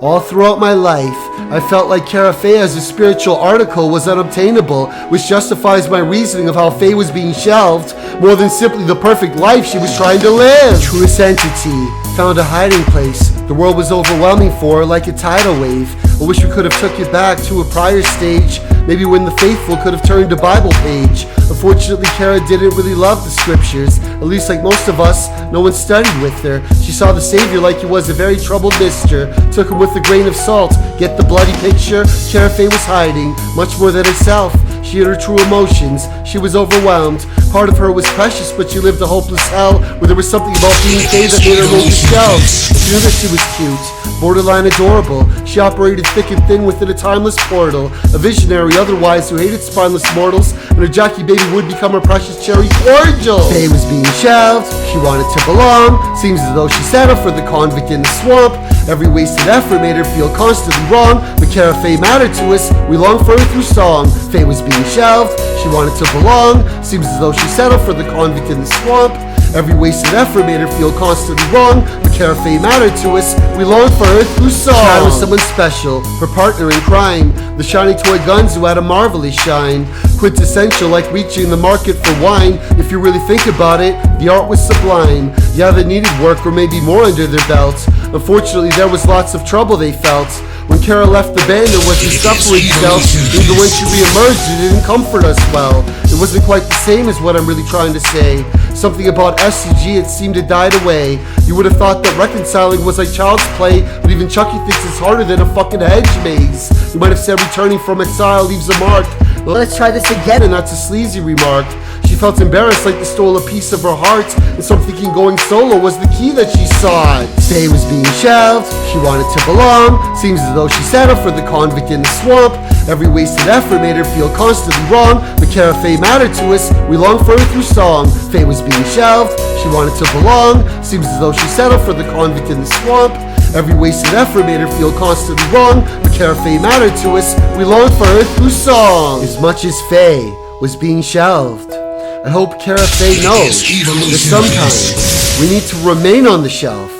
All throughout my life, I felt like Carah Faye as a spiritual article was unobtainable, which justifies my reasoning of how Faye was being shelved more than simply the perfect life she was trying to live. Truest entity found a hiding place the world was overwhelming for like a tidal wave. I wish we could have took it back to a prior stage, maybe when the Fayeful could have turned a Bible page. Unfortunately, Carah didn't really love the scriptures, at least like most of us. No one studied with her. She saw the Saviour like he was a very troubled mister, took him with a grain of salt. Get the bloody picture? Carah Faye was hiding much more than herself. She had her true emotions. She was overwhelmed. Part of her was precious, but she lived a hopeless hell where there was something about being Faye that made her look shelved. She knew that she was cute, borderline adorable. She operated thick and thin within a timeless portal. A visionary otherwise who hated spineless mortals, and her jockey baby would become her precious cherry cordial. Faye was being shelved. She wanted to belong. Seems as though she settled for the convict in the swamp. Every wasted effort made her feel constantly wrong, but Carah Faye mattered to us. We longed for her through song. Faye was being shelved. She wanted to belong. Seems as though she settled for the convict in the swamp. Every wasted effort made her feel constantly wrong, but Carah Faye mattered to us. We longed for her through song. Chad was someone special, her partner in crime. The shiny toy guns who had a marvelous shine. Quintessential, like reaching the market for wine. If you really think about it, the art was sublime. Yeah, they needed work or maybe more under their belts. Unfortunately, there was lots of trouble they felt. When Carah left the band, there was the suffering felt. Even when she re-emerged, it didn't comfort us well. It wasn't quite the same as what I'm really trying to say. Something about SCG, it seemed to died away. You would have thought that reconciling was like child's play, but even Chucky thinks it's harder than a fucking hedge maze. You might have said returning from exile leaves a mark. Well, let's try this again, and that's a sleazy remark. She felt embarrassed like they stole a piece of her heart, and some thinking going solo was the key that she sought. Faye was being shelved, she wanted to belong. Seems as though she settled for the convict in the swamp. Every wasted effort made her feel constantly wrong, but Carah Faye mattered to us. We longed for her through song. Faye was being shelved, she wanted to belong. Seems as though she settled for the convict in the swamp. Every wasted effort made her feel constantly wrong, but Carah Faye mattered to us. We longed for her through song. As much as Faye was being shelved, I hope Carah Faye knows that sometimes we need to remain on the shelf,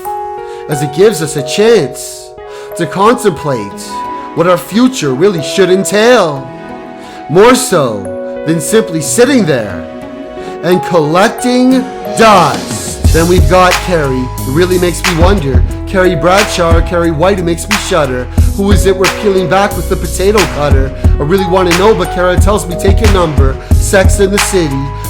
as it gives us a chance to contemplate what our future really should entail, more so than simply sitting there and collecting dust. Then we've got Carrie, who really makes me wonder. Carrie Bradshaw or Carrie White, who makes me shudder. Who is it we're peeling back with the potato cutter? I really want to know, but Carah tells me take a number. Sex in the City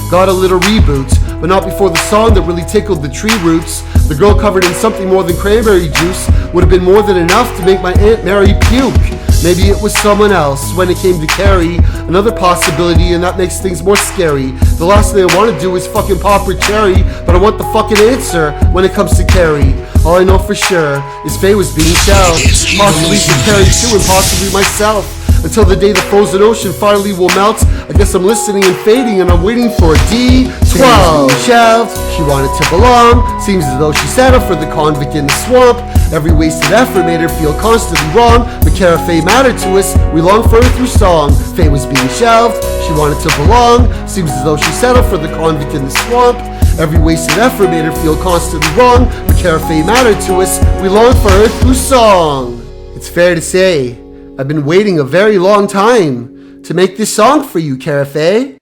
got a little reboot, but not before the song that really tickled the tree roots. The girl covered in something more than cranberry juice would have been more than enough to make my Aunt Mary puke. Maybe it was someone else when it came to Carrie. Another possibility, and that makes things more scary. The last thing I want to do is fucking pop her cherry, but I want the fucking answer when it comes to Carrie. All I know for sure is Faye was being shelved, possibly for Carrie too, and possibly myself. Until the day the frozen ocean finally will melt, I guess I'm listening and fading, and I'm waiting for a D12. Shelved, she wanted to belong. Seems as though she settled for the convict in the swamp. Every wasted effort made her feel constantly wrong, but Carah Faye mattered to us. We longed for her through song. Faye was being shelved, she wanted to belong. Seems as though she settled for the convict in the swamp. Every wasted effort made her feel constantly wrong, but Carah Faye mattered to us. We longed for her through song. It's fair to say, I've been waiting a very long time to make this song for you, Carah Faye.